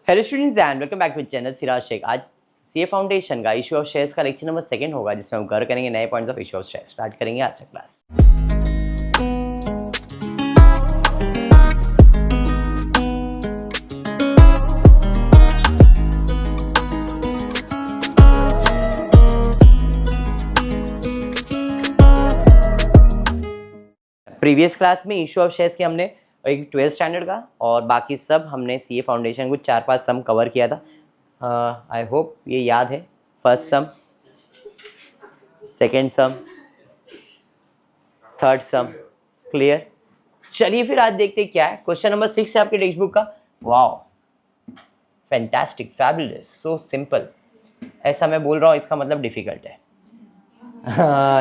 Hello students and welcome back to channel Siraj Shaikh. आज CA foundation का issue of shares का lecture number 2 होगा, जिसमें हम कवर करेंगे नए points of issue of shares. Start करेंगे आज का क्लास। प्रीवियस क्लास में इशू ऑफ शेयर्स के हमने एक 12th स्टैंडर्ड का और बाकी सब हमने सीए फाउंडेशन को 4-5 सम कवर किया था। आई होप ये याद है। फर्स्ट सम, सेकेंड सम, थर्ड सम, क्लियर। चलिए फिर आज देखते हैं क्या है। क्वेश्चन नंबर 6 है आपके टेक्स्ट बुक का। Wow, fantastic, fabulous, so simple. ऐसा मैं बोल रहा हूँ इसका मतलब डिफिकल्ट है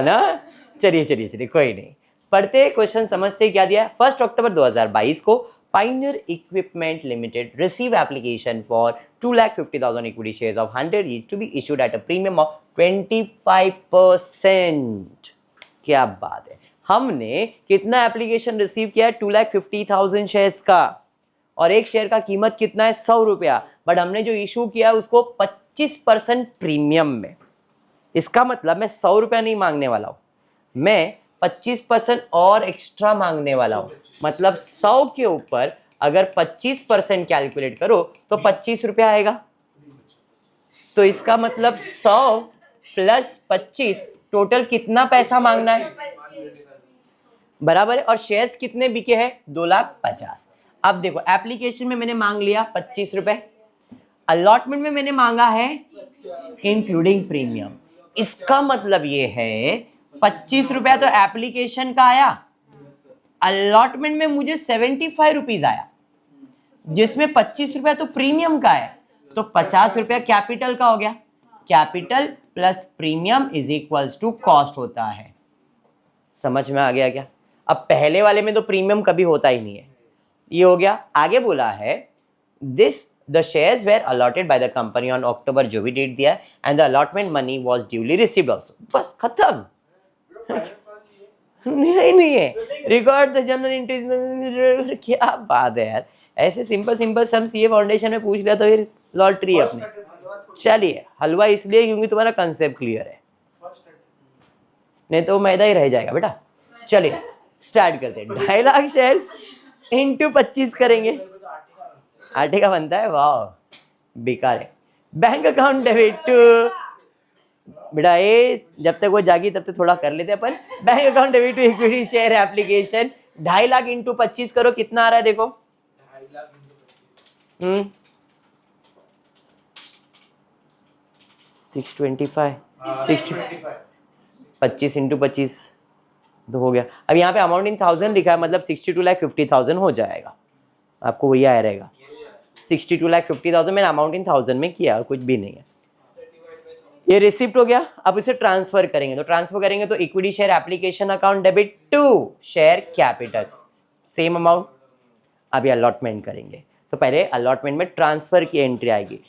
ना। चलिए कोई नहीं, पढ़ते क्वेश्चन समझते क्या दिया है। 1 अक्टूबर 2022 को Pioneer Equipment Limited receive application for 2,50,000 equity shares of 100 each to be issued at a premium of 25%। क्या बात है। हमने कितना एप्लीकेशन रिसीव किया है? 2,50,000 शेयर्स का, और एक शेयर का कीमत कितना है? 100 रुपया। बट हमने जो इशू किया है उसको 25% प्रीमियम में। इसका मतलब मैं 100 रुपया नहीं मांगने वाला हूं, मैं 25% और एक्स्ट्रा मांगने वाला हूं। मतलब 100 के ऊपर अगर 25% कैलकुलेट करो तो 25 रुपया आएगा। तो इसका मतलब 100 प्लस 25 टोटल कितना पैसा मांगना है? बराबर है। और शेयर्स कितने बिके हैं? 2,50,000। अब देखो, एप्लीकेशन में मैंने मांग लिया 25 रुपए, अलॉटमेंट में मैंने मांगा है इंक्लूडिंग प्रीमियम। इसका मतलब ये है 25 रुपया तो एप्लीकेशन का आया, अलॉटमेंट में मुझे 75 रुपीज आया, जिसमें 25 रुपया तो प्रीमियम का है। तो 50 रुपया कैपिटल का हो गया। Capital plus premium is equals to cost होता है। समझ में आ गया क्या? अब पहले वाले में तो प्रीमियम कभी होता ही नहीं है। ये हो गया। आगे बोला है this the shares were allotted by the company on October, जो भी डेट दिया है, and the allotment money was duly received also। बस खत्म। नहीं है। Record the general entries. क्या बात है यार, ऐसे सिंपल सम सीए फाउंडेशन में पूछ लिया तो फिर लॉटरी है अपने। चलिए, हलवा इसलिए क्योंकि तुम्हारा कंसेप्ट क्लियर है, नहीं तो मैदा ही रह जाएगा बेटा। चलिए स्टार्ट करते हैं। 2.5 लाख शेयर्स इंटू 25 करेंगे। आटे का बनता है। वाह, बेकार है। बैंक अकाउंट डेबिट टू, बेटा ये जब तक वो जागी तब तक थोड़ा कर लेते अपन। Bank account debit to equity share application. 2.5 lakh into 25 करो, कितना आ रहा है देखो। 625 25 इंटू 25 तो हो गया। अब यहाँ पे अमाउंट इन 1000 लिखा है, मतलब 62,50,000 हो जाएगा। आपको वही आया रहेगा। 62,50,000 मैंने अमाउंट इन 1000 में किया, और कुछ भी नहीं है। ये रिसिप्ट हो गया। अब इसे ट्रांसफर करेंगे, तो ट्रांसफर करेंगे तो equity share application account debit to share capital, same amount. अब ये अलॉटमेंट करेंगे, तो पहले अलॉटमेंट में ट्रांसफर की एंट्री आएगी।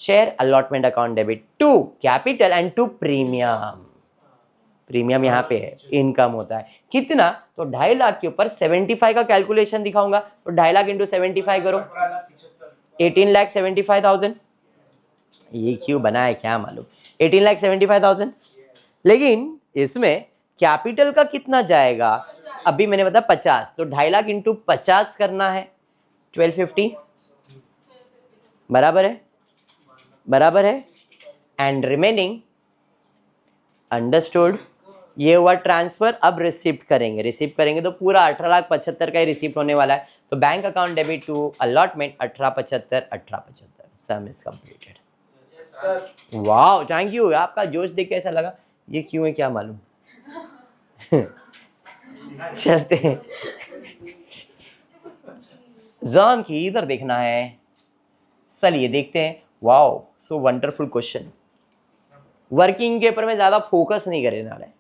Share allotment account debit to capital and to premium. Premium यहाँ पे है, इनकम होता है कितना? तो 2.5 लाख के ऊपर 75 का कैलकुलेशन दिखाऊंगा। तो 2.5 लाख इंटू 75 करो, 18,75,000। ये क्यों बना है क्या मालूम, 18,75,000। लेकिन इसमें कैपिटल का कितना जाएगा? अभी मैंने बताया 50, तो 2.5 लाख इंटू 50 करना है, 1250। बराबर है। And remaining understood. ये हुआ ट्रांसफर। अब रिसिप्ट करेंगे तो पूरा 18,75,000 का ही रिसिप्ट होने वाला है। तो bank account debit to allotment 18,75,000। Sum is completed. Wow, thank you. आपका जोश देख के ऐसा लगा ये क्यों है क्या मालूम। चलते हैं, जॉन की इधर देखना है। चलिए देखते हैं। Wow, so wonderful question. Working के ऊपर में ज्यादा फोकस नहीं करने वाला है।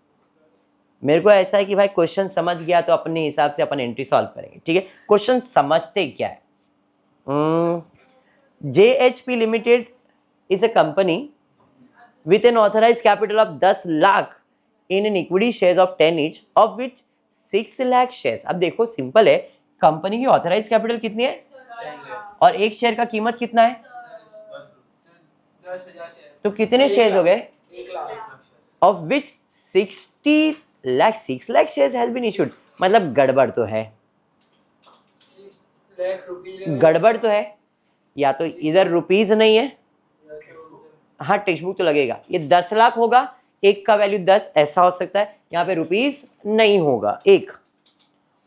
मेरे को ऐसा है कि भाई क्वेश्चन समझ गया तो अपने हिसाब से अपन एंट्री सॉल्व करेंगे। ठीक है, क्वेश्चन समझते क्या है। JHP limited is a company with an authorized capital of 10 lakh in an equity shares of 10 each, of which 6 lakh shares। अब देखो सिंपल है, कंपनी की ऑथराइज कैपिटल कितनी है और एक शेयर का कीमत कितना है? तो कितने शेयर्स हो गए? 1 lakh. Of which 60 lakh 6 lakh shares has been issued. मतलब गड़बड़ तो है, 6 लाख रुपए। गड़बड़ तो है, या तो इधर रुपीज नहीं है, हाँ टेक्स्ट बुक तो लगेगा, ये 10 लाख होगा, एक का वैल्यू 10 ऐसा हो सकता है, यहाँ पे रुपीज नहीं होगा एक,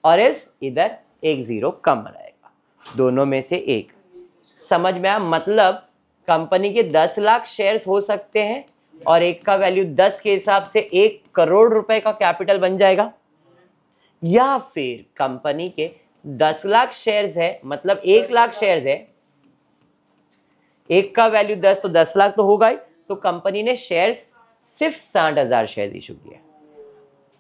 और इस इधर एक जीरो कम रहेगा, दोनों में से एक। समझ में आया? मतलब कंपनी के 10 लाख शेयर्स हो सकते हैं और एक का वैल्यू 10 के हिसाब से 1 करोड़ रुपए का कैपिटल बन जाएगा, या फिर कंपनी के 10 लाख शेयर्स है, मतलब 1 लाख शेयर्स है, एक का वैल्यू 10 तो 10 लाख तो होगा ही, तो कंपनी ने शेयर्स सिर्फ 60,000 शेयर इशू किए।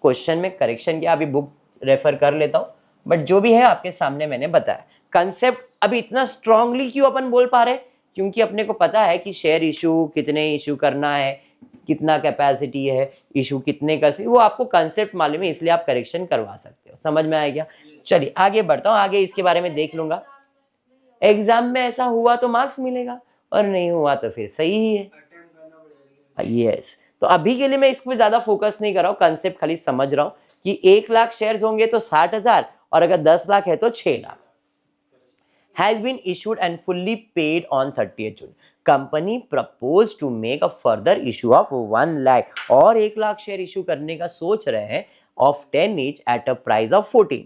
क्वेश्चन में करेक्शन किया, अभी बुक रेफर कर लेता हूं, बट जो भी है आपके सामने मैंने बताया। कंसेप्ट अभी इतना स्ट्रांगली क्यों अपन बोल पा रहे? क्योंकि अपने को पता है कि शेयर इशू कितने इशू करना है, कितना कैपेसिटी है, इशू कितने का, वो आपको कंसेप्ट मालूम है, इसलिए आप करेक्शन करवा सकते हो। समझ में आया क्या? चलिए आगे बढ़ता हूँ, आगे इसके बारे में देख लूंगा। एग्जाम में ऐसा हुआ तो मार्क्स मिलेगा, और नहीं हुआ तो फिर सही ही है। यस, तो अभी के लिए मैं इस पर ज्यादा फोकस नहीं कर रहा हूँ, कंसेप्ट खाली समझ रहा हूँ कि 1 लाख शेयर्स होंगे तो 60,000, और अगर 10 लाख है तो 6 lakh. Has been issued and fully paid on 30th June. Company proposed to make a further issue of 1 lakh, और 1 लाख शेयर इशू करने का सोच रहे हैं of 10 each at a price of 14।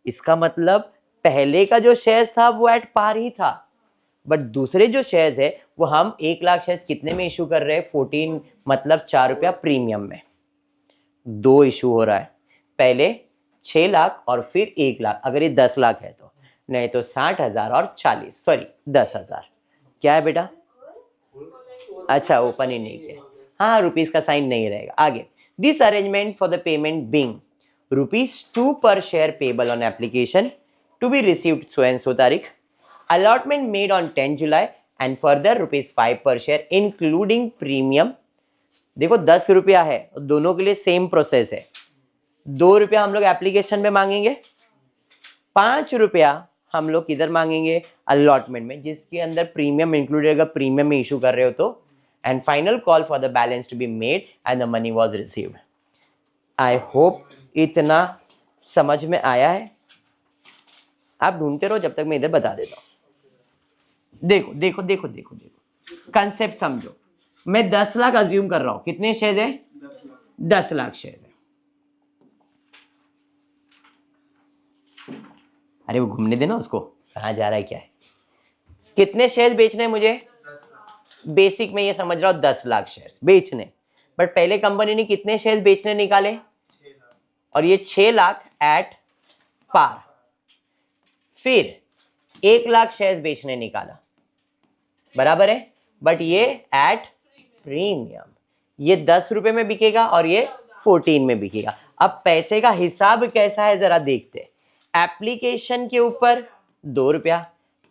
इसका मतलब पहले का जो शेयर था वो एट पार ही था, बट दूसरे जो शेयर्स है वो हम 1 लाख शेयर्स कितने में इशू कर रहे हैं? 14, मतलब 4 रुपया प्रीमियम में। दो इशू हो रहा है, पहले 6 लाख और फिर 1 लाख, अगर ये 10 लाख है तो, नहीं तो 60,000 और 10,000। क्या है बेटा? अच्छा, ओपन ही नहीं किया, हाँ रुपीज का साइन नहीं रहेगा। आगे, this arrangement for the payment being ₹2 per share payable on application to be received so and so तारीख, allotment made on 10 July and further ₹5 per share including premium. देखो 10 रुपया है, दोनों के लिए सेम प्रोसेस है। 2 रुपया हम लोग एप्लीकेशन में मांगेंगे, 5 रुपया हम लोग किधर मांगेंगे? अलॉटमेंट में, जिसके अंदर प्रीमियम इंक्लूडेड, अगर प्रीमियम में इशू कर रहे हो तो। And final call for the balance to be made and the money was received. I hope इतना समझ में आया है। आप ढूंढते रहो जब तक मैं इधर बता देता हूं। देखो देखो देखो देखो देखो, कंसेप्ट समझो। मैं 10 लाख अज्यूम कर रहा हूं, कितने शेयर है? 10 लाख शेयर है। अरे वो घूमने देना उसको, कहाँ जा रहा है क्या है? कितने शेयर बेचने हैं मुझे? बेसिक में ये समझ रहा हूं 10 लाख शेयर्स बेचने, बट पहले कंपनी ने कितने शेयर बेचने निकाले? और ये 6 लाख एट पार, फिर 1 लाख शेयर्स बेचने निकाला, बराबर है, बट ये एट प्रीमियम। ये 10 रुपए में बिकेगा और ये 14 में बिकेगा। अब पैसे का हिसाब कैसा है जरा देखते हैं। एप्लीकेशन के ऊपर 2 रुपया,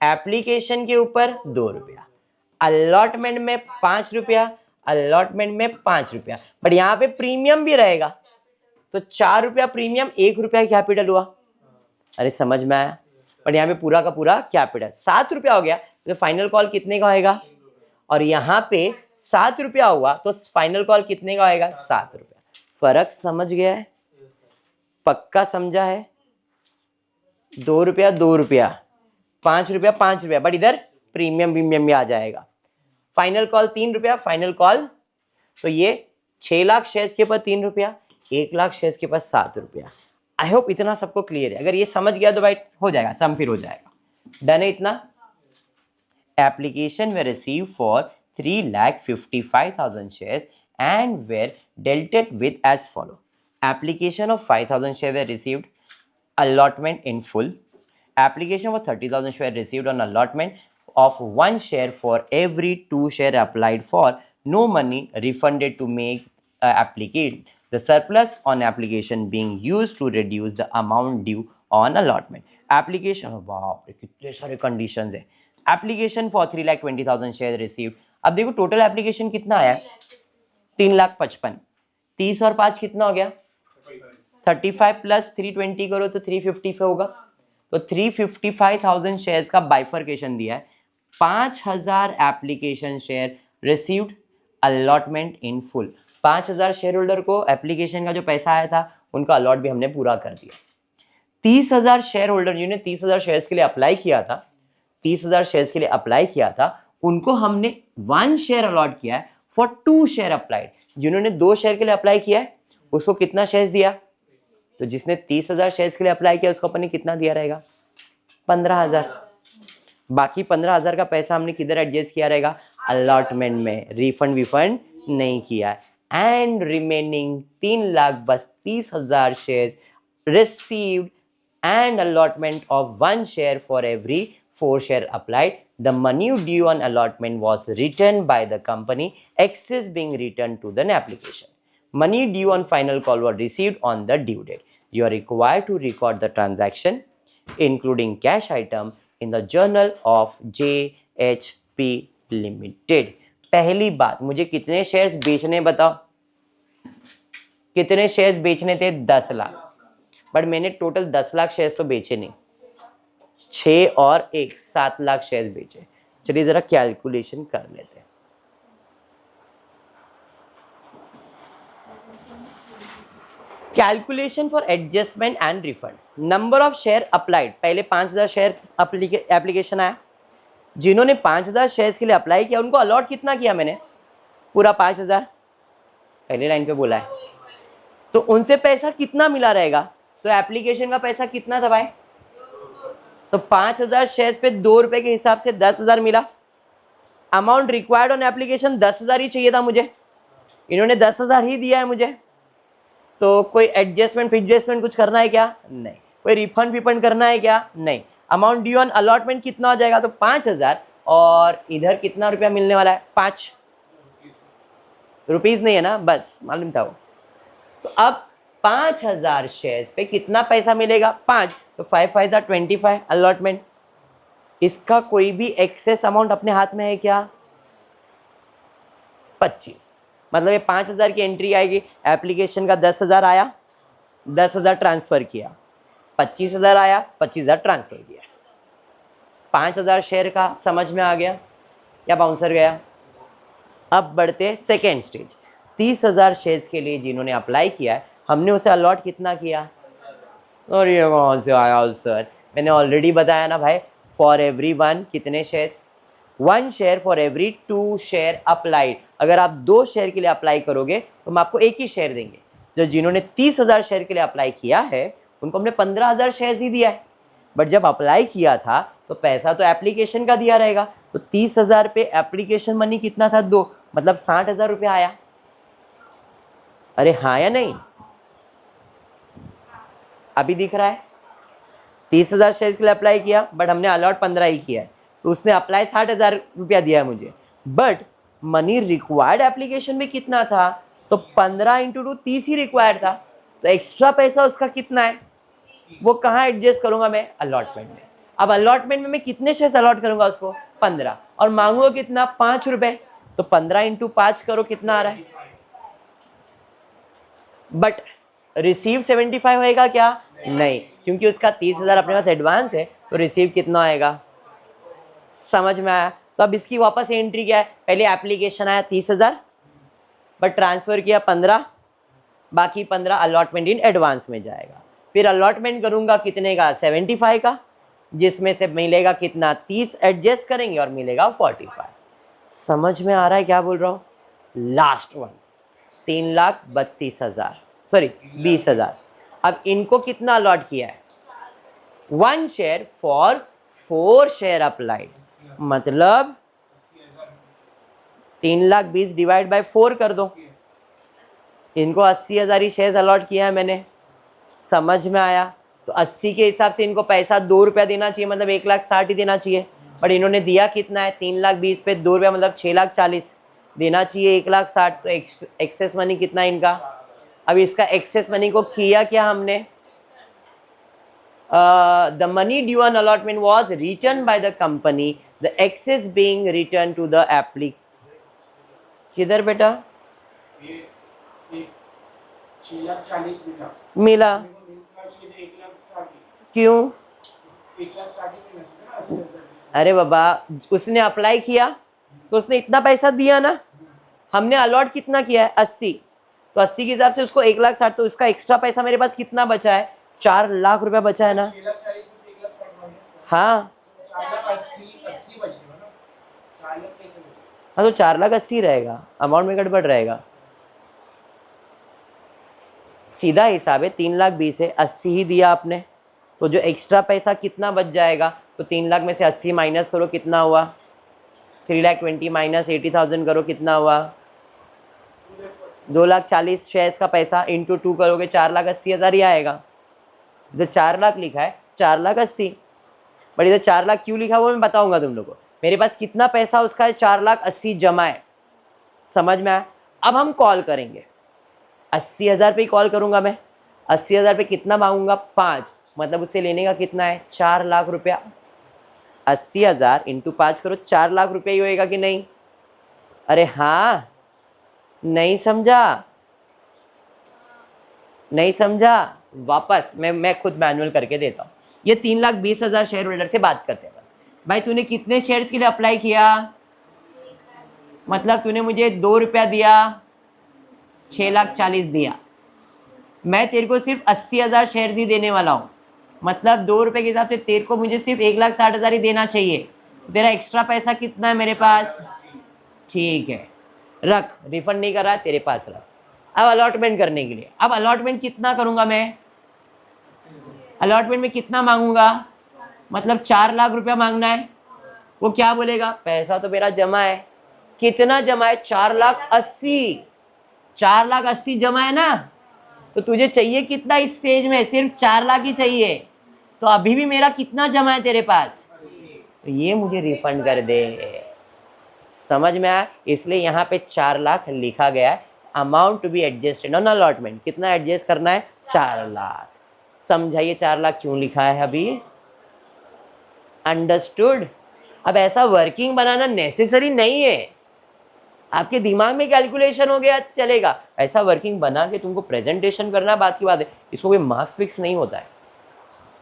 एप्लीकेशन के ऊपर 2 रुपया, अलॉटमेंट में 5 रुपया, अलॉटमेंट में 5 रुपया, बट यहाँ पे प्रीमियम भी रहेगा, तो 4 रुपया प्रीमियम, 1 रुपया कैपिटल हुआ। अरे समझ में आया? बट यहाँ पे पूरा का पूरा कैपिटल 7 रुपया हो गया, तो फाइनल कॉल कितने का होएगा? और यहाँ पे 7 रुपया हुआ तो फाइनल कॉल कितने का होएगा? 7 रुपया। फर्क समझ गया है? पक्का समझा है? 2 रुपया 2 रुपया, 5 रुपया 5 रुपया, बट इधर प्रीमियम भी आ जाएगा। फाइनल कॉल 3 रुपया, फाइनल कॉल, तो ये 6 लाख शेयर्स के ऊपर 3 रुपया, 1 लाख शेयर्स के पास 7 रुपया। आई होप इतना सबको क्लियर है। अगर ये समझ गया तो भाई हो जाएगा, सम फिर हो जाएगा। डन है इतना? Application we receive for 3,55,000 shares and were allotted with as follow. Application of 5,000 share we received allotment in full. Application for 30,000 share received on allotment of 1 share for every 2 share applied for. No money refunded to make applicant. The surplus on application being used to reduce the amount due on allotment. Application, wow, कितने सारे conditions है। Application for 3,20,000 share received. अब देखो total application कितना आया? 3,55,000। 30 और 5 कितना हो गया? 35 प्लस 320 करो तो 355 होगा। तो 355,000 शेयर्स का बाइफर्केशन दिया है। 5,000 application share received allotment in full. 5000 share holder को एप्लीकेशन का जो पैसा आया था उनका अलॉट भी हमने पूरा कर दिया। 30,000 शेयर होल्डर जिन्होंने 30,000 शेयर्स के लिए अप्लाई किया था, 30,000 शेयर्स के लिए अप्लाई किया था, उनको हमने 1 शेयर अलॉट किया है फॉर 2 शेयर अप्लाइड। जिन्होंने 2 शेयर के लिए अप्लाई किया है उसको कितना शेयर्स दिया? तो जिसने 30,000 शेयर्स के लिए अप्लाई किया उसको अपन ने कितना दिया रहेगा? 15,000। बाकी 15,000 का पैसा हमने किधर एडजस्ट किया रहेगा? अलॉटमेंट में। रिफंड विफंड नहीं किया है। And remaining 3,32,000 shares received and allotment of 1 share for every 4 share applied. The money due on allotment was returned by the company, excess being returned to the application. Money due on final call was received on the due date. You are required to record the transaction, including cash item, in the journal of JHP Limited. पहली बात, मुझे कितने shares बेचने बताओ? कितने shares बेचने थे? 10 lakh. But मैंने टोटल 10 लाख शेयर्स तो बेचे नहीं, 6 और 1 7 लाख शेयर्स बेचे। चलिए जरा कैलकुलेशन कर लेते हैं। Calculation for adjustment and refund. Number of share applied, पहले 5000 शेयर एप्लीकेशन आया। जिन्होंने 5000 शेयर्स के लिए अप्लाई किया उनको अलॉट कितना किया मैंने? पूरा 5000, पहले लाइन पे बोला है। तो उनसे पैसा कितना मिला रहेगा? तो एप्लीकेशन का पैसा कितना था भाई? तो 5000 शेयर्स पे 2 रुपए के हिसाब से 10,000 मिला। अमाउंट रिक्वायर्ड ऑन एप्लीकेशन 10,000 ही चाहिए था मुझे, इन्होंने 10,000 ही दिया है मुझे। तो कोई एडजस्टमेंट फिडजस्टमेंट कुछ करना है क्या? नहीं। कोई रिफंड विफंड करना है क्या? नहीं। अमाउंट ड्यू ऑन अलॉटमेंट कितना हो जाएगा? तो 5,000। और इधर कितना रुपया मिलने वाला है? 5 रुपीज नहीं है ना, बस मालूम था वो। तो अब 5,000 शेयर्स पे कितना पैसा मिलेगा? 5। तो 5 5 25 अलॉटमेंट। इसका कोई भी एक्सेस अमाउंट अपने हाथ में है क्या? 25। मतलब ये 5,000 की एंट्री आएगी। एप्लीकेशन का 10,000 आया, 10,000 ट्रांसफर किया, 25,000 आया, 25,000 ट्रांसफर किया। 5,000 शेयर का समझ में आ गया या बाउंसर गया? अब बढ़ते सेकेंड स्टेज। 30,000 शेयर्स के लिए जिन्होंने अप्लाई किया है हमने उसे अलॉट कितना किया? और ये कौन से आया सर? मैंने ऑलरेडी बताया ना भाई, फॉर एवरी 1 कितने shares? 1 share for every 2 share applied. अगर आप 2 शेयर के लिए अप्लाई करोगे तो हम आपको 1 ही शेयर देंगे। जो जिन्होंने 30,000 शेयर के लिए अप्लाई किया है उनको हमने 15,000 शेयर्स ही दिया है। बट जब अप्लाई किया था तो पैसा तो एप्लीकेशन का दिया रहेगा। तो 30,000 पे एप्लीकेशन मनी कितना था? 2, मतलब 60,000 रुपया आया। अरे हाँ या नहीं? अभी दिख रहा है? 30,000 शेयर के लिए अप्लाई किया बट हमने अलॉट 15 ही किया है, तो उसने अप्लाई 60,000 रुपया दिया है मुझे। बट मनी रिक्वायर्ड एप्लीकेशन में कितना था? तो 15 × 2 30 ही रिक्वायर्ड था। तो एक्स्ट्रा पैसा उसका कितना है? वो कहाँ एडजस्ट करूंगा मैं? अलॉटमेंट में। अब अलॉटमेंट में मैं कितने शेयर अलॉट करूंगा उसको? 15। और मांगूंगा कितना? 5 रुपए। तो 15 × 5 करो, कितना आ रहा है? बट रिसीव 75 होएगा क्या? नहीं, क्योंकि उसका 30,000 अपने पास एडवांस है। तो रिसीव कितना आएगा? समझ में आया? तो अब इसकी वापस एंट्री क्या है? पहले एप्लीकेशन आया 30,000 बट ट्रांसफर किया 15, बाकी 15 अलॉटमेंट इन एडवांस में जाएगा। फिर अलॉटमेंट करूंगा कितने का? 75 का, जिसमें से मिलेगा कितना? 30 एडजस्ट करेंगे और मिलेगा 45। समझ में आ रहा है क्या बोल रहा हूँ? Last one 3,32,000, sorry 20,000। अब इनको कितना अलॉट किया है? 1 शेयर फॉर 4 शेयर अप्लाइड, मतलब 3,20,000 डिवाइड बाय 4 कर दो। इनको 80,000 ही शेयर अलॉट किया है मैंने। समझ में आया? तो 80 के हिसाब से इनको पैसा 2 रुपया देना चाहिए, मतलब 1,60,000 ही देना चाहिए। बट इन्होंने दिया कितना है? 3,20,000 पे 2 रुपया मतलब 6,40,000 देना चाहिए, 1,60,000। तो एक्सेस मनी कितना इनका? अब इसका एक्सेस मनी को किया क्या हमने? The money due on allotment was returned by the company, the excess being returned to the applicant. किधर बेटा? 6,40,000 मिला। मिला क्यों? 1,60,000 मिला। अरे बाबा, उसने अप्लाई किया तो उसने इतना पैसा दिया ना, हमने अलॉट कितना किया है 80, तो 80 के हिसाब से उसको 1,60,000, तो इसका एक्स्ट्रा पैसा मेरे पास कितना बचा है, 4 लाख रुपया बचा है ना। 6,40,000 में से 1,60,000 माइनस कर, हाँ 4,80,80 बचेगा ना, 4 लाख कैसे बचेगा? हाँ, तो 4,80,000 रहेगा, अमाउंट में गड़बड़ रहेगा। सीधा हिसाब है, 3,20,000 है, 80 ही दिया आपने, तो जो एक्स्ट्रा पैसा कितना बच जाएगा, तो 3 लाख में से 80 माइनस करो, कितना हुआ 3,20,000 माइनस 80,000 करो, कितना हुआ 2,40,000 शेयर्स का पैसा इंटू 2 करोगे 4,80,000 ही आएगा। इधर 4 लाख लिखा है, 4,80,000, बट इधर 4 लाख क्यों लिखा वो मैं बताऊंगा तुम लोग को। मेरे पास कितना पैसा उसका है, 4,80,000 जमा है, समझ में आया। अब हम कॉल करेंगे, 80,000 पे ही कॉल करूंगा मैं। 80,000 पे कितना मांगूंगा, 5, मतलब उससे लेने का कितना है 4 लाख रुपया। 80,000 इंटू 5 करो, 4 लाख रुपया ही होएगा कि नहीं। अरे हाँ, नहीं समझा, नहीं समझा, वापस मैं खुद मैनुअल करके देता हूँ। ये 3,20,000 शेयर होल्डर से बात करते हैं। भाई तूने कितने शेयर्स के लिए अप्लाई किया, मतलब तूने मुझे 2 रुपया दिया, 6,40,000 दिया, मैं तेरे को सिर्फ 80,000 शेयर्स ही देने वाला हूँ, मतलब 2 रुपये के हिसाब से तेरे को मुझे सिर्फ 1,60,000 ही देना चाहिए। तेरा एक्स्ट्रा पैसा कितना है मेरे पास, ठीक है रख, रिफंड नहीं कर रहा है तेरे पास रख। अब अलॉटमेंट करने के लिए, अब अलॉटमेंट कितना करूंगा मैं, अलॉटमेंट में कितना मांगूंगा, मतलब 4 लाख रुपया मांगना है। वो क्या बोलेगा, पैसा तो मेरा जमा है, कितना जमा है 4,80,000, 4,80,000 जमा है ना, तो तुझे चाहिए कितना इस स्टेज में, सिर्फ 4 लाख ही चाहिए, तो अभी भी मेरा कितना जमा है तेरे पास, तो ये मुझे रिफंड कर दे। समझ में आया, इसलिए यहाँ पे 4 लाख लिखा गया है। Amount to be adjusted on allotment, कितना एडजस्ट करना है 4 लाख। समझाइए 4 लाख क्यों लिखा है अभी, अंडरस्टूड। अब ऐसा वर्किंग बनाना नेसेसरी नहीं है, आपके दिमाग में कैलकुलेशन हो गया चलेगा, ऐसा वर्किंग बना के तुमको प्रेजेंटेशन करना बात की बात है, इसको कोई मार्क्स फिक्स नहीं होता है।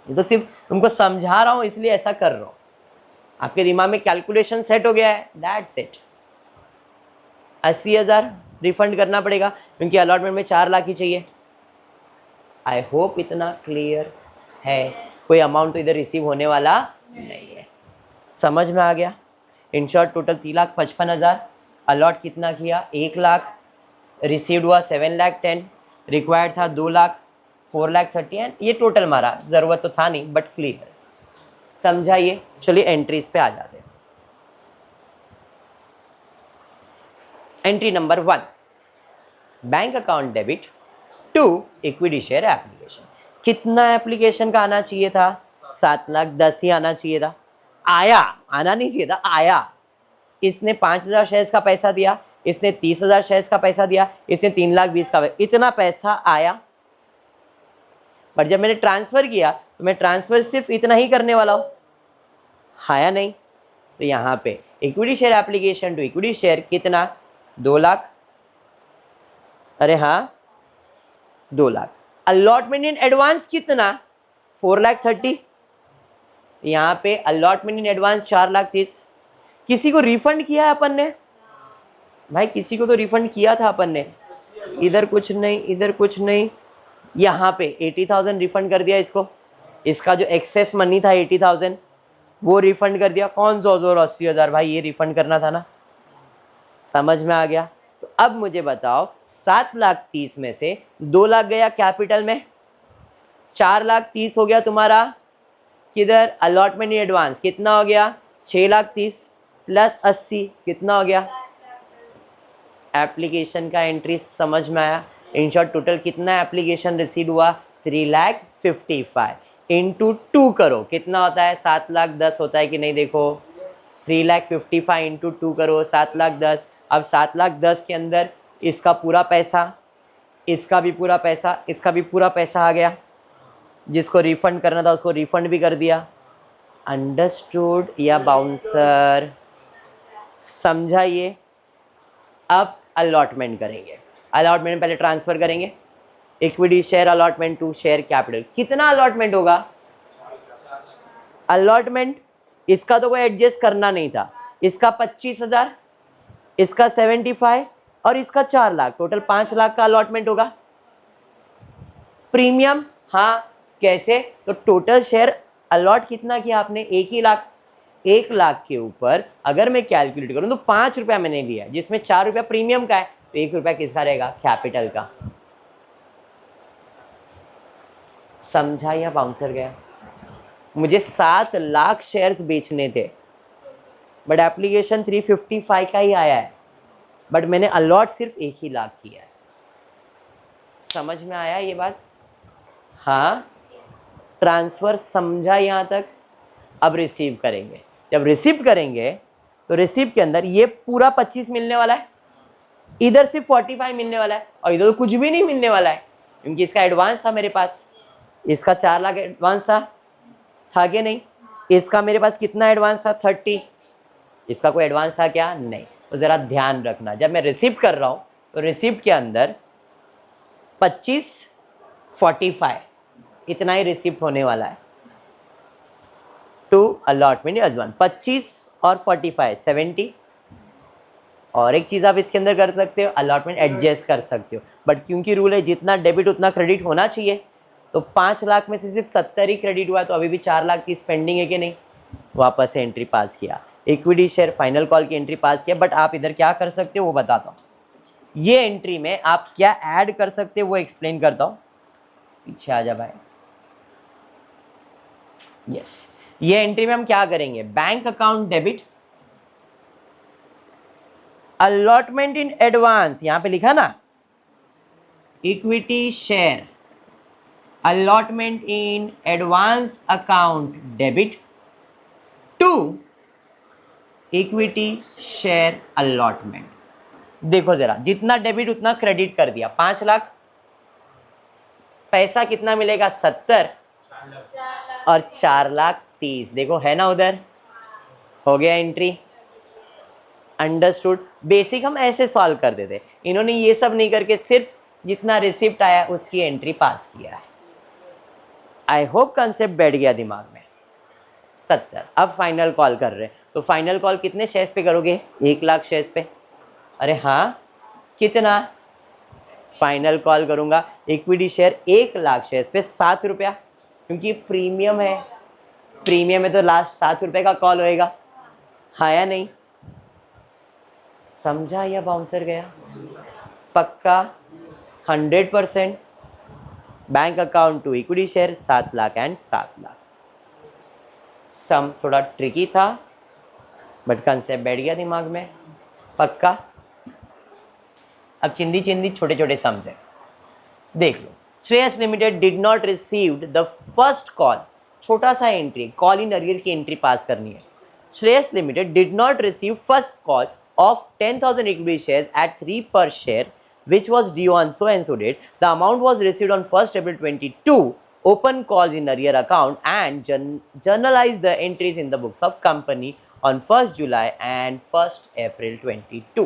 ये तो सिर्फ तुमको समझा रहा हूँ इसलिए ऐसा कर रहा हूँ, आपके दिमाग में कैलकुलेशन सेट हो गया है, दैट्स इट। 80,000 रिफंड करना पड़ेगा क्योंकि अलॉटमेंट में 4 लाख ही चाहिए। आई होप इतना क्लियर है, कोई अमाउंट तो इधर रिसीव होने वाला नहीं है, समझ में आ गया। इन शॉर्ट टोटल 3,55,000, अलॉट कितना किया 1 लाख, रिसीव्ड हुआ 7,10,000, रिक्वायर्ड था 2 लाख, 4,30,000, ये टोटल मारा, ज़रूरत तो था नहीं बट क्लियर, समझाइए। चलिए एंट्रीज पे आ जाते हैं। Entry number 1, bank account debit to equity share application. कितना एप्लीकेशन का आना चाहिए था, 7,10,000 ही आना चाहिए था, आया, आना नहीं चाहिए था, आया। इसने 5,000 शेयर्स का पैसा दिया, इसने 30,000 शेयर्स का पैसा दिया, इसने 3,20,000 का, इतना पैसा आया। पर जब मैंने ट्रांसफर किया तो मैं ट्रांसफर सिर्फ इतना ही करने वाला हूँ, आया नहीं। तो यहाँ पे equity share application to equity share कितना 2 लाख, अरे हाँ 2 लाख। अलॉटमेंट इन एडवांस कितना 4,30,000, यहाँ पे अलॉटमेंट इन एडवांस 4,30,000। किसी को रिफंड किया है अपन ने, भाई किसी को तो रिफंड किया था अपन ने, इधर कुछ नहीं, इधर कुछ नहीं, यहाँ पे 80,000 रिफंड कर दिया इसको, इसका जो एक्सेस मनी था 80,000 वो रिफंड कर दिया। कौन सा और 80,000 भाई ये रिफंड करना था ना, समझ में आ गया। तो अब मुझे बताओ 7,30,000 में से 2 लाख गया कैपिटल में, 4,30,000 हो गया तुम्हारा किधर अलॉटमेंट इन एडवांस, कितना हो गया 6,30,000 प्लस 80 कितना हो गया एप्लीकेशन का एंट्री, समझ में आया। इन शॉर्ट टोटल कितना एप्लीकेशन रिसीव हुआ 3,55,000 इंटू 2 करो, कितना होता है 7,10,000 होता है कि नहीं, देखो 3,55,000 इंटू 2 करो 7,10,000। अब 7,10,000 के अंदर इसका पूरा पैसा, इसका भी पूरा पैसा, इसका भी पूरा पैसा आ गया, जिसको रिफंड करना था उसको रिफंड भी कर दिया। अंडरस्टूड या बाउंसर, समझाइए। अब अलॉटमेंट करेंगे, अलॉटमेंट पहले ट्रांसफर करेंगे, equity share allotment to share capital. कितना अलॉटमेंट होगा, अलॉटमेंट इसका तो कोई एडजस्ट करना नहीं था, इसका 25,000 इसका 75 और इसका 4 लाख, टोटल 5 लाख का अलॉटमेंट होगा। प्रीमियम, हाँ कैसे, तो टोटल शेयर अलॉट कितना किया आपने, 1 लाख। 1 लाख के ऊपर अगर मैं कैलकुलेट करूं तो 5 रुपया मैंने लिया, जिसमें 4 रुपया प्रीमियम का है, तो 1 रुपया किसका रहेगा, कैपिटल का। समझा या बाउंसर गया? मुझे 7 लाख शेयर्स बेचने थे, बट एप्लीकेशन 355 का ही आया है, बट मैंने अलॉट सिर्फ 1 ही लाख किया है। समझ में आया ये बात? हाँ, ट्रांसफर समझा यहाँ तक? अब रिसीव करेंगे, जब रिसीव करेंगे तो रिसीव के अंदर ये पूरा 25 मिलने वाला है, इधर सिर्फ 45 मिलने वाला है, और इधर तो कुछ भी नहीं मिलने वाला है, क्योंकि इसका एडवांस था मेरे पास। इसका 4 लाख एडवांस था कि नहीं? इसका मेरे पास कितना एडवांस था, 30। इसका कोई एडवांस था क्या? नहीं। तो ज़रा ध्यान रखना, जब मैं रिसीव कर रहा हूँ तो रिसीव के अंदर 25, 45 इतना ही रिसीव होने वाला है। टू अलॉटमेंट एडवांस 25 और 45 70। और एक चीज़ आप इसके अंदर कर सकते हो, अलॉटमेंट एडजस्ट कर सकते हो, बट क्योंकि रूल है जितना डेबिट उतना क्रेडिट होना चाहिए, तो 5 लाख में से सिर्फ 70 ही क्रेडिट हुआ, तो अभी भी 4 लाख की स्पेंडिंग है कि नहीं। वापस से एंट्री पास किया, इक्विटी शेयर फाइनल कॉल की एंट्री पास किया। बट आप इधर क्या कर सकते हो वो बताता हूँ, ये एंट्री में आप क्या ऐड कर सकते हो वो एक्सप्लेन करता हूँ। पीछे आ जा भाई। यस, ये एंट्री में हम क्या करेंगे, bank account debit, allotment in advance, यहां पे लिखा ना equity share allotment in advance account debit to equity share allotment। देखो जरा, जितना डेबिट उतना क्रेडिट कर दिया, 5 लाख, पैसा कितना मिलेगा, 70, और 4 लाख 30। देखो है ना, उधर हो गया एंट्री। अंडरस्टूड? बेसिक हम ऐसे सॉल्व कर देते, इन्होंने ये सब नहीं करके सिर्फ जितना रिसिप्ट आया उसकी एंट्री पास किया है। आई होप कंसेप्ट बैठ गया दिमाग में। 70, अब फाइनल कॉल कर रहे हैं, तो फाइनल कॉल कितने शेयर्स पे करोगे, 1 लाख शेयर्स पे। अरे हाँ, कितना फाइनल कॉल करूंगा, इक्विटी शेयर 1 लाख शेयर्स पे 7 रुपया, क्योंकि प्रीमियम है, प्रीमियम है तो लास्ट 7 रुपये का कॉल होएगा, हाँ या नहीं? समझा या बाउंसर गया? पक्का 100%। Bank account to equity share 7 lakh and 7 lakh. Sum थोड़ा ट्रिकी था, बट कंसेप्ट बैठ गया दिमाग में, पक्का। अब चिंदी चिंदी छोटे छोटे सम्स है, देख लो। Shreyas limited did not received the first call, छोटा सा एंट्री, कॉल इन अरियर की एंट्री पास करनी है। Shreyas limited did not receive first call of 10,000 equity shares at 3 per share, which was due on so and so date. The amount was received on 1st April 22. Open calls in arrear account and journalize the entries in the books of company on 1st July and 1st April 22.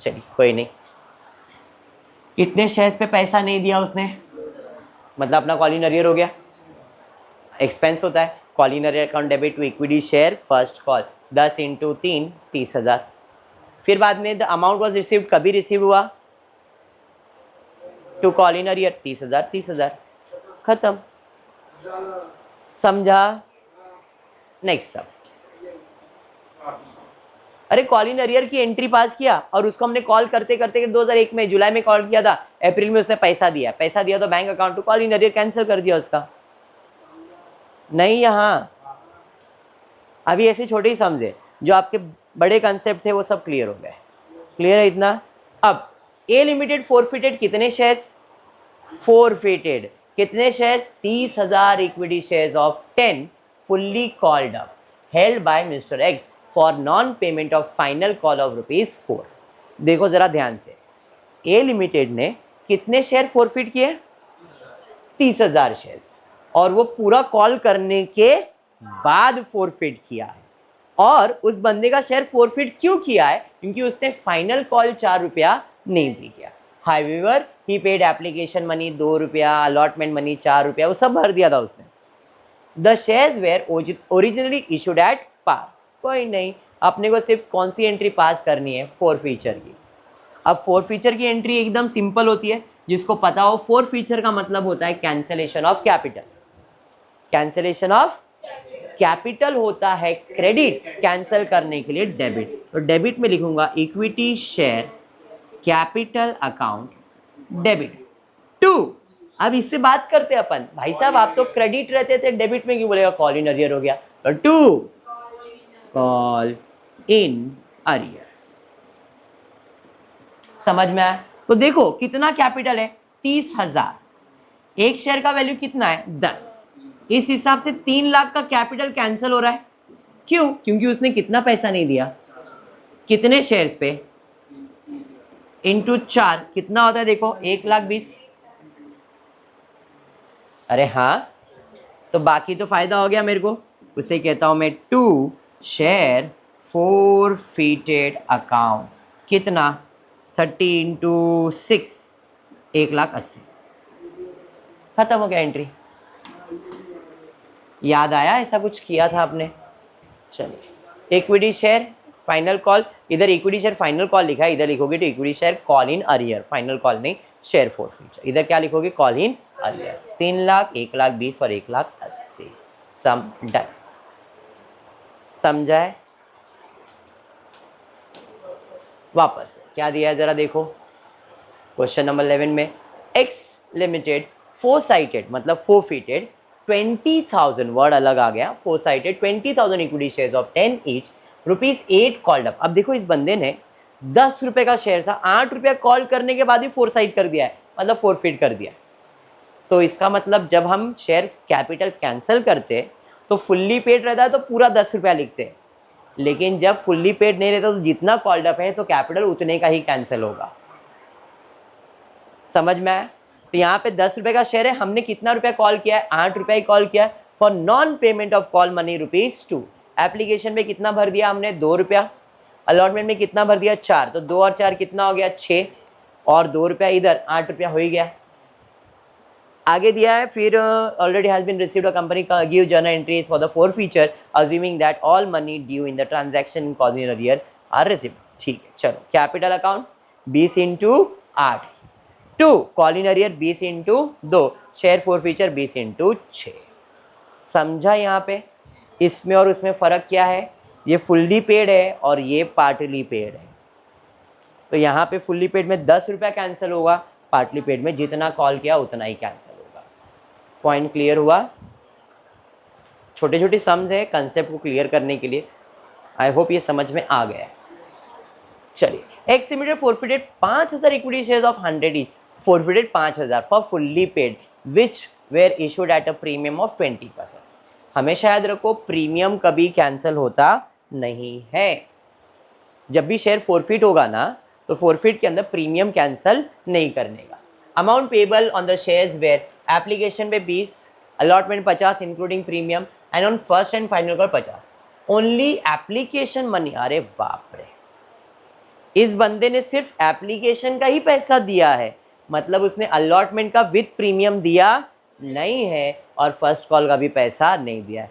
चलिए कोई नहीं, कितने shares पे पैसा नहीं दिया उसने, मतलब अपना कॉल इन अरियर हो गया, एक्सपेंस होता है। Call in arrear account debit to equity share first call 10 × 3 30,000। फिर बाद में द अमाउंट वॉज रिसीव्ड, कभी रिसीव हुआ, टू कॉल इन अरियर 30,000 30,000, खत्म। समझा? नेक्स्ट सब, अरे कॉल इन अरियर की एंट्री पास किया और उसको हमने कॉल करते करते 2001 में जुलाई में कॉल किया था, अप्रैल में उसने पैसा दिया तो bank account to call in arrear cancel कर दिया उसका। नहीं, यहाँ अभी ऐसे छोटे ही समझे, जो आपके बड़े कंसेप्ट थे वो सब क्लियर हो गए। क्लियर है इतना? अब ए लिमिटेड फोरफिटेड कितने शेयर्स, फोरफिटेड कितने shares, 30,000 equity shares of 10 fully called up held by mister x for non payment of final call of ₹4। देखो जरा ध्यान से, ए लिमिटेड ने कितने शेयर फोरफिट किए, 30,000 शेयर्स, और वो पूरा कॉल करने के बाद फोरफिट किया है। और उस बंदे का शेयर फोरफिट क्यों किया है, क्योंकि उसने फाइनल कॉल 4 रुपया नहीं पे किया। However he paid application money 2 रुपया, अलॉटमेंट मनी 4 रुपया, वो सब भर दिया था उसने। The shares were originally issued at par, कोई नहीं, अपने को सिर्फ कौन सी एंट्री पास करनी है, फोर फीचर की। अब फोर फीचर की एंट्री एकदम सिंपल होती है, जिसको पता हो फोर फीचर का मतलब होता है cancellation of capital. Cancellation of capital होता है क्रेडिट, कैंसिल करने के लिए डेबिट। तो डेबिट में लिखूंगा equity share capital account debit to. अब इससे बात करते हैं अपन, भाई साहब आप तो क्रेडिट रहते थे, डेबिट में क्यों बोलेगा, कॉल इन अरियर हो गया। तो टू कॉल इन अरियर। समझ में आया? तो देखो कितना कैपिटल है, 30,000। एक शेयर का वैल्यू कितना है, 10। इस हिसाब से 3 लाख का कैपिटल कैंसिल हो रहा है। क्यों? क्योंकि उसने कितना पैसा नहीं दिया, कितने शेयर्स पे, इंटू 4 कितना होता है देखो, 1,20,000। अरे हाँ, तो बाकी तो फायदा हो गया मेरे को, उसे कहता हूं मैं टू शेयर फोरफिटेड अकाउंट। कितना, 30 इंटू 6, 1,80,000। खत्म हो गया एंट्री। याद आया ऐसा कुछ किया था आपने? चलिए, इक्विटी शेयर फाइनल कॉल, इधर इक्विटी शेयर फाइनल कॉल लिखा है, इधर लिखोगे तो equity share call in arrear, final call नहीं, शेयर फॉर फ्यूचर। इधर क्या लिखोगे, कॉल इन अरियर। 3 लाख, 1,20,000 और 1,80,000। सम डन। समझाए? वापस क्या दिया है जरा देखो, क्वेश्चन नंबर 11 में एक्स लिमिटेड फोरसाइटेड मतलब फोरफिटेड 20,000, वर्ड अलग आ गया, फोरसाइटेड 20,000 equity shares of 10 each, ₹8 called up. अब देखो इस बंदे ने 10 रुपए का शेयर था, 8 रुपया कॉल करने के बाद ही फोरसाइट कर दिया है, मतलब फोरफिट कर दिया। तो इसका मतलब जब हम शेयर कैपिटल कैंसिल करते तो फुल्ली पेड रहता है तो पूरा 10 रुपया लिखते हैं, लेकिन जब फुल्ली पेड नहीं रहता तो जितना कॉल्ड अप है तो कैपिटल उतने का ही कैंसिल होगा। समझ में आया? तो यहाँ पे 10 रुपए का शेयर है, हमने कितना रुपया कॉल किया है, 8 रुपया ही कॉल किया है। For non payment of call money ₹2। Application में कितना भर दिया हमने, 2 रुपया। अलॉटमेंट में कितना भर दिया, 4। तो 2 और 4 कितना हो गया, 6, और 2 रुपया इधर, 8 रुपया हो ही गया। आगे दिया है फिर already has been received a company give journal entries for the forfeiture assuming that all money due in the transaction calls in arrear are received. ठीक है, चलो capital account 20 into 8, 2 call in arrear 20 into 2, share forfeiture 20 into 6। समझा यहाँ पे? इसमें और उसमें फ़र्क क्या है, ये फुल्ली पेड है और ये पार्टली पेड है। तो यहाँ पे फुल्ली पेड में 10 रुपया कैंसिल होगा, पार्टली पेड में जितना कॉल किया उतना ही कैंसिल होगा। पॉइंट क्लियर हुआ? छोटे छोटे सम्स है कंसेप्ट को क्लियर करने के लिए, आई होप ये समझ में आ गया है। चलिए, X limited forfeited 5,000 equity shares of 100 each, forfeited 5,000 for fully paid which were issued at a premium of 20%। हमेशा याद रखो प्रीमियम कभी कैंसिल होता नहीं है। जब भी शेयर फोरफिट होगा ना तो फोरफिट के अंदर प्रीमियम कैंसिल नहीं करने का। Amount payable on the shares where application पे 20, allotment 50 including premium, and on first and final call 50 only application money. अरे बाप रे, इस बंदे ने सिर्फ एप्लीकेशन का ही पैसा दिया है, मतलब उसने अलॉटमेंट का विद प्रीमियम दिया नहीं है और फर्स्ट कॉल का भी पैसा नहीं दिया है।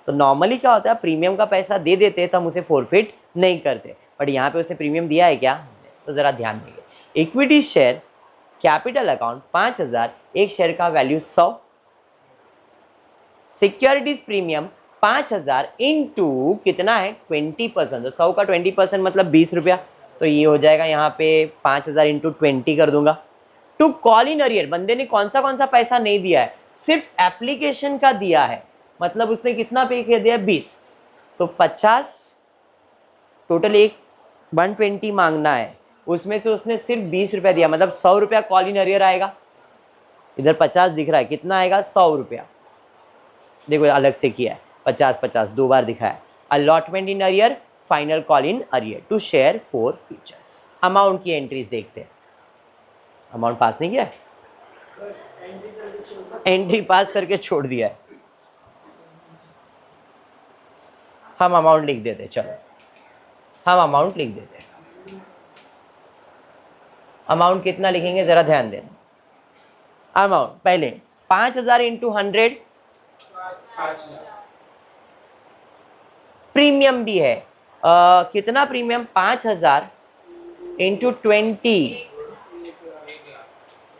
तो नॉर्मली क्या होता है, प्रीमियम का पैसा दे देते तो हम उसे फोरफिट नहीं करते, बट यहाँ पे उसने प्रीमियम दिया है क्या, तो ज़रा ध्यान देंगे। इक्विटी शेयर कैपिटल अकाउंट 5,000, एक शेयर का वैल्यू 100, सिक्योरिटीज प्रीमियम 5,000 इंटू कितना है 20%, तो 100 का 20% मतलब 20 रुपया, तो ये हो जाएगा यहाँ पे 5,000 इंटू 20 कर दूंगा। टू कॉल इन अरियर, बंदे ने कौन सा पैसा नहीं दिया है, सिर्फ एप्लीकेशन का दिया है, मतलब उसने कितना पे कर दिया 20, तो 50 टोटल, एक 120 मांगना है, उसमें से उसने सिर्फ 20 रुपया दिया, मतलब 100 रुपया कॉल इन अरियर आएगा। इधर 50 दिख रहा है, कितना आएगा 100 रुपया, देखो अलग से किया है, 50-50 दो बार दिखा है। Allotment in arrear, final call in arrear to share forfeiture. Amount की एंट्रीज देखते हैं। अमाउंट पास नहीं किया है, एंट्री पास करके छोड़ दिया है। हम अमाउंट लिख देते, चलो हम अमाउंट लिख देते हैं। अमाउंट कितना लिखेंगे जरा ध्यान देना। अमाउंट पहले 5,000 इंटू 100, प्रीमियम भी है कितना premium, 5,000 into 20,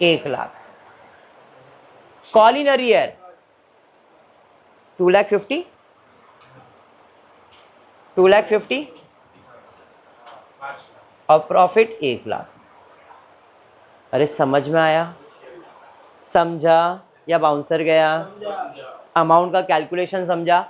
1,00,000। Call in arrear 2,50,000, 2,50,000 और प्रॉफिट 1,00,000। अरे समझ में आया, समझा या बाउंसर गया? अमाउंट का कैलकुलेशन समझा?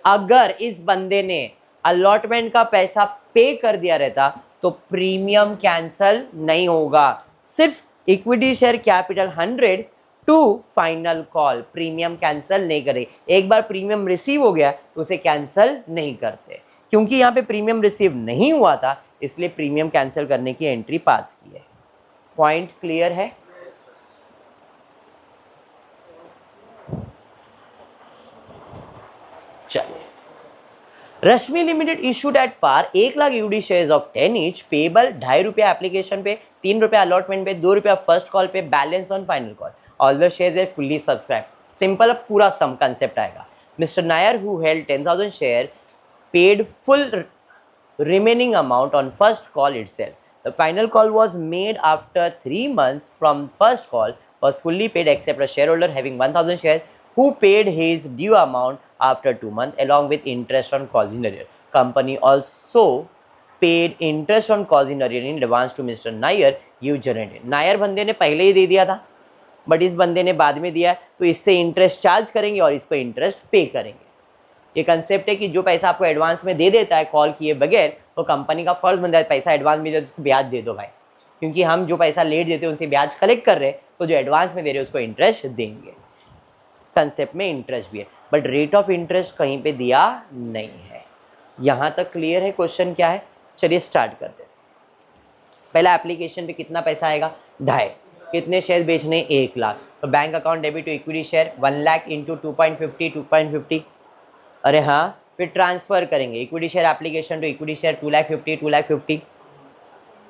अगर इस बंदे ने अलॉटमेंट का पैसा पे कर दिया रहता तो प्रीमियम कैंसल नहीं होगा, सिर्फ equity share capital 100 to final call, premium cancel नहीं करे। एक बार प्रीमियम रिसीव हो गया तो उसे कैंसल नहीं करते, क्योंकि यहाँ पे प्रीमियम रिसीव नहीं हुआ था इसलिए प्रीमियम कैंसिल करने की एंट्री पास की है। पॉइंट क्लियर है? चलिए, Rashmi limited issued at par 1,00,000 यूडी शेयर्स ऑफ 10 ईच, पेबल 2.5 रुपया एप्लीकेशन पे, 3 रुपया अलॉटमेंट पे, 2 रुपया फर्स्ट कॉल पे, balance on final call, all the shares are fully subscribe. Simple, अब पूरा सम कंसेप्ट आएगा। Mister Nair who held 10,000 share paid full remaining amount on first call itself. The final call was made after 3 months from first call, was fully paid except a shareholder having 1,000 shares who paid his due amount after 2 months along with interest on calls in arrear. Company also paid interest on calls in arrear in advance to Mr. Nair. You generated. Nair बंदे ने पहले ही दे दिया था, but इस बंदे ने बाद में दिया, तो इससे इंटरेस्ट चार्ज करेंगे और इसको इंटरेस्ट पे करेंगे। ये कंसेप्ट है कि जो पैसा आपको एडवांस में दे देता है कॉल किए बगैर, तो कंपनी का फर्ज बनता है पैसा एडवांस में दे तो उसको ब्याज दे दो भाई, क्योंकि हम जो पैसा लेट देते हैं उनसे ब्याज कलेक्ट कर रहे हैं, तो जो एडवांस में दे रहे हैं उसको इंटरेस्ट देंगे। कंसेप्ट में इंटरेस्ट भी है, बट रेट ऑफ इंटरेस्ट कहीं पे दिया नहीं है। यहाँ तक क्लियर है? क्वेश्चन क्या है? चलिए स्टार्ट करते हैं। पहला एप्लीकेशन पे कितना पैसा आएगा? 2.5। कितने शेयर बेचने? 1,00,000। तो bank account debit to equity share 1,00,000 into 2.50, 2.50। अरे हाँ, फिर ट्रांसफर करेंगे equity share application to equity share 2,50,000, 2,50,000।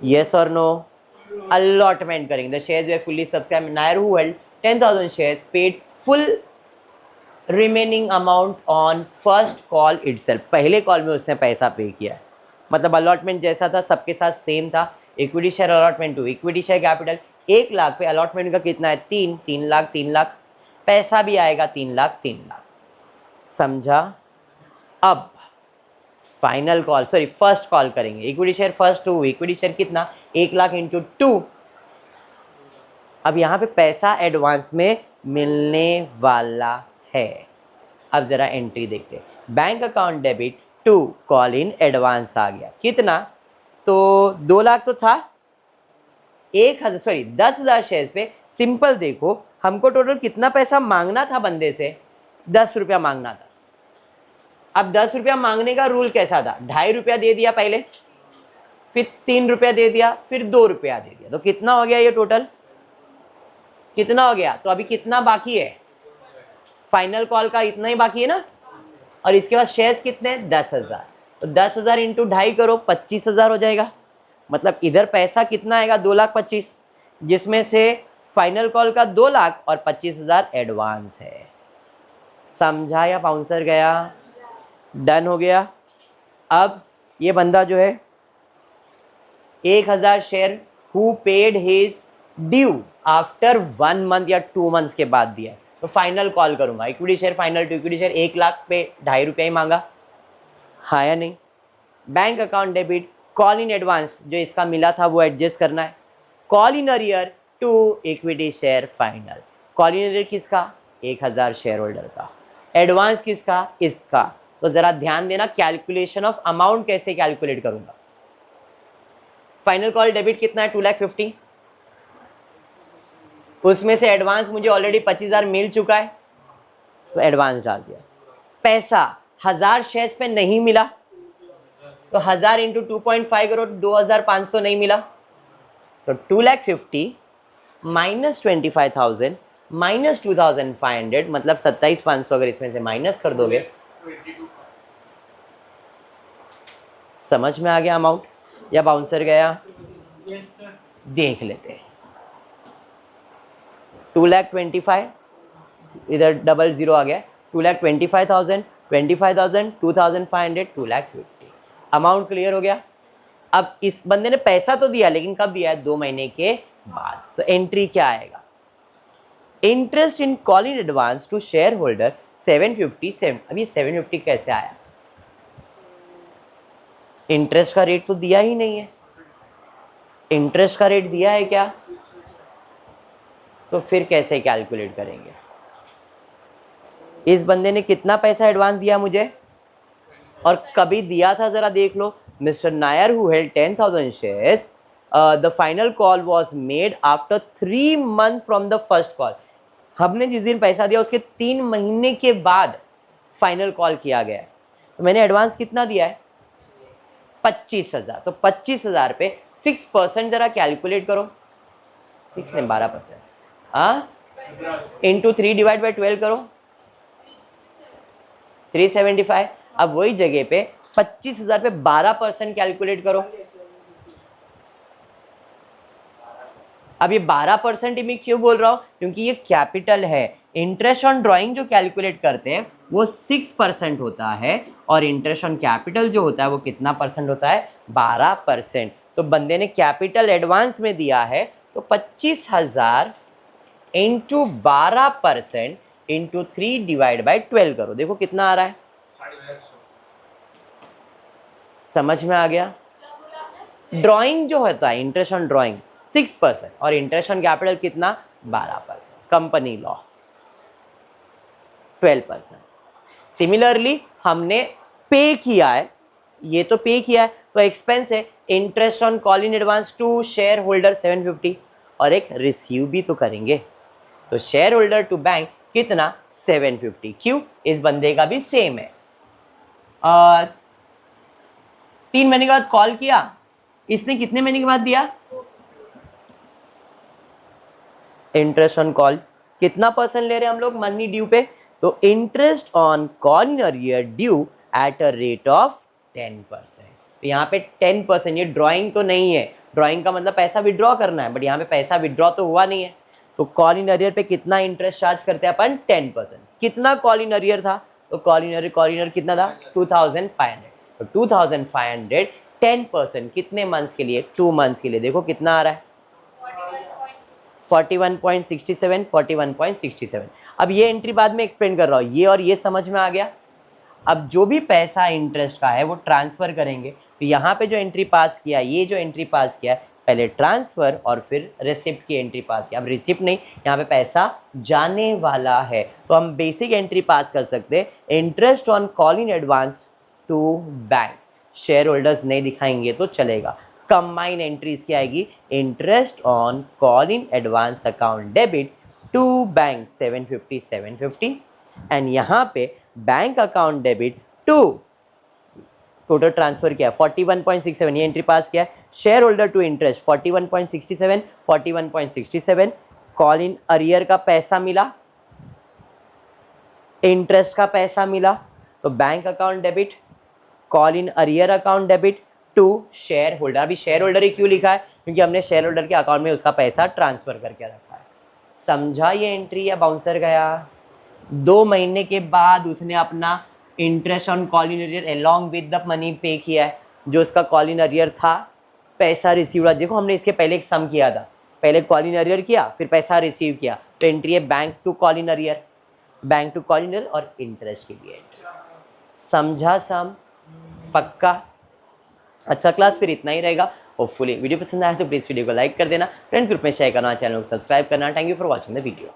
Yes और नो? अलॉटमेंट करेंगे, the shares were fully subscribe. Nair who held 10,000 shares paid full remaining amount on first call itself. पहले call में उसने पैसा पे किया है, मतलब अलॉटमेंट जैसा था सबके साथ सेम था। Equity share allotment to equity share capital 1,00,000 पे अलॉटमेंट का कितना है? 3,00,000, 3,00,000 पैसा भी आएगा 3,00,000, 3,00,000। समझा? अब final call, sorry first call करेंगे equity share first to equity share कितना? 1,00,000 इंटू 2। अब यहाँ पे पैसा एडवांस में मिलने वाला है। अब जरा एंट्री देखते हैं। Bank account debit to call in advance आ गया, कितना? तो 2,00,000 तो था, 10,000 शेयर्स पे। सिंपल देखो, हमको टोटल कितना पैसा मांगना था बंदे से? 10 रुपया मांगना था। अब 10 रुपया मांगने का रूल कैसा था? 2.5 रुपया दे दिया पहले, फिर 3 रुपया दे दिया, फिर 2 रुपया दे दिया, तो कितना हो गया ये टोटल? कितना हो गया? तो अभी कितना बाकी है? फाइनल कॉल का इतना ही बाकी है ना, और इसके बाद शेयर्स कितने? 10,000। तो 10,000 इंटू 2.5 करो, 25,000 हो जाएगा। मतलब इधर पैसा कितना आएगा? 2,25,000, जिसमें से फाइनल कॉल का 2,00,000 और 25,000 एडवांस है। समझा या बाउंसर गया? डन हो गया। अब ये बंदा जो है 1,000 share who paid his due after 1 month या 2 मंथ्स के बाद दिया, तो फाइनल कॉल करूंगा equity share final to equity share 1,00,000 पे 2.5 रुपया ही मांगा, हाँ या नहीं? Bank account debit call in advance, जो इसका मिला था वो एडजस्ट करना है। Call in arrear to equity share final. Call in arrear किसका? 1,000 शेयर होल्डर का। एडवांस किसका? इसका। तो जरा ध्यान देना, कैलकुलेशन ऑफ अमाउंट कैसे कैलकुलेट करूंगा। फाइनल कॉल डेबिट कितना है? 2,50,000। उसमें से एडवांस मुझे ऑलरेडी 25,000 मिल चुका है, तो एडवांस डाल दिया। पैसा 1,000 शेयर्स पे नहीं मिला, तो 1,000 इंटू 2.5 करो, 2,500 नहीं मिला, तो 2,50,000 माइनस 25,000 माइनस 2,500, मतलब 27,500 अगर इसमें से माइनस कर दोगे, समझ में आ गया अमाउंट या बाउंसर गया? Yes sir. देख लेते हैं। 2,25,000, इधर डबल जीरो आ गया, 2,25,000, 25,000, 2,500, 2,50,000। अमाउंट क्लियर हो गया। अब इस बंदे ने पैसा तो दिया, लेकिन कब दिया है? 2 महीने के बाद। तो एंट्री क्या आएगा? Interest in call in advance to share holder 757। अब ये 750 कैसे आया? इंटरेस्ट का रेट तो दिया ही नहीं है। इंटरेस्ट का रेट दिया है क्या? तो फिर कैसे कैलकुलेट करेंगे? इस बंदे ने कितना पैसा एडवांस दिया मुझे और कभी दिया था, जरा देख लो। Mister Nair who held 10,000 shares, the final call was made after 3 month from the first call. हमने जिस दिन पैसा दिया उसके 3 महीने के बाद फाइनल कॉल किया गया है। तो मैंने एडवांस कितना दिया है? 25,000। तो 25,000 पे 6% जरा कैलकुलेट करो। 6 ने 12%, हाँ, इंटू 3 डिवाइड बाई 12 करो, 375। अब वही जगह पे 25,000 पे 12% कैलकुलेट करो। अब ये 12% ही मैं क्यों बोल रहा हूं? क्योंकि ये कैपिटल है। इंटरेस्ट ऑन ड्राइंग जो कैलकुलेट करते हैं वो 6% होता है, और इंटरेस्ट ऑन कैपिटल जो होता है वो कितना परसेंट होता है? 12%। तो बंदे ने कैपिटल एडवांस में दिया है, तो 25,000 इंटू 12% इंटू 3 डिवाइड बाई 12 करो, देखो कितना आ रहा है। समझ में आ गया? ड्राइंग जो होता है, इंटरेस्ट ऑन ड्राइंग 6% और इंटरेस्ट ऑन कैपिटल कितना? 12%। Company loss 12%। सिमिलरली हमने पे किया है, ये तो पे किया है, तो एक्सपेंस है interest on call in advance to share holder 750, और एक रिसीव भी तो करेंगे। तो शेयर होल्डर टू बैंक कितना? 750। क्यों? इस बंदे का भी सेम है। 3 महीने के बाद कॉल किया, इसने कितने महीने के बाद दिया? इंटरेस्ट ऑन कॉल कितना परसेंट ले रहे हैं हम लोग मनी ड्यू पे? तो interest on call in arrear due at a rate of 10%। तो यहाँ पे 10%, ये ड्राइंग तो नहीं है, ड्राइंग का मतलब पैसा विड्रॉ करना है, बट यहाँ पे पैसा विड्रॉ तो हुआ नहीं है। तो कॉल इन अरियर पे कितना इंटरेस्ट चार्ज करते हैं अपन? 10%। कितना कॉल इन अरियर था? तो कॉल इन अरियर कितना था? 2,500। तो 2,500 10% कितने मंथ्स के लिए? 2 मंथ्स के लिए। देखो कितना आ रहा है? 41.67, 41.67। अब ये एंट्री बाद में एक्सप्लेन कर रहा हूँ, ये और ये समझ में आ गया। अब जो भी पैसा इंटरेस्ट का है वो ट्रांसफर करेंगे। तो यहाँ पे जो एंट्री पास किया, ये जो एंट्री पास किया, पहले ट्रांसफर और फिर रिसिप्ट की एंट्री पास किया। अब रिसिप्ट नहीं, यहाँ पे पैसा जाने वाला है, तो हम बेसिक एंट्री पास कर सकते हैं, interest on call in advance to bank. Share holders नहीं दिखाएंगे तो चलेगा। कंबाइन एंट्रीज क्या आएगी? Interest on call in advance account debit to bank 750 and यहाँ पे bank account debit to total transfer किया 41.67, ये एंट्री पास किया। Share holder to interest 41.67 call in arrear का पैसा मिला, इंटरेस्ट का पैसा मिला, तो bank account debit, call in arrear account debit to share holder. अभी शेयर होल्डर ही क्यों लिखा है? क्योंकि हमने शेयर होल्डर के अकाउंट में उसका पैसा ट्रांसफर करके रखा है। समझा ये एंट्री? या बाउंसर गया? 2 महीने के बाद उसने अपना interest on call in arrear along with the money पे किया है, जो उसका कॉल इन अरियर था, पैसा रिसीव हुआ। देखो हमने इसके पहले एक सम किया था, पहले कॉल इन अरियर किया फिर पैसा रिसीव किया, तो एंट्री है bank to call in arrear, bank to call in arrear और इंटरेस्ट के लिए एंट्री। समझा सम? पक्का? अच्छा क्लास फिर इतना ही रहेगा। होपफुली वीडियो पसंद आया तो प्लीज़ वीडियो को लाइक कर देना, फ्रेंड्स ग्रुप में शेयर करना, चैनल को सब्सक्राइब करना। Thank you for watching the video.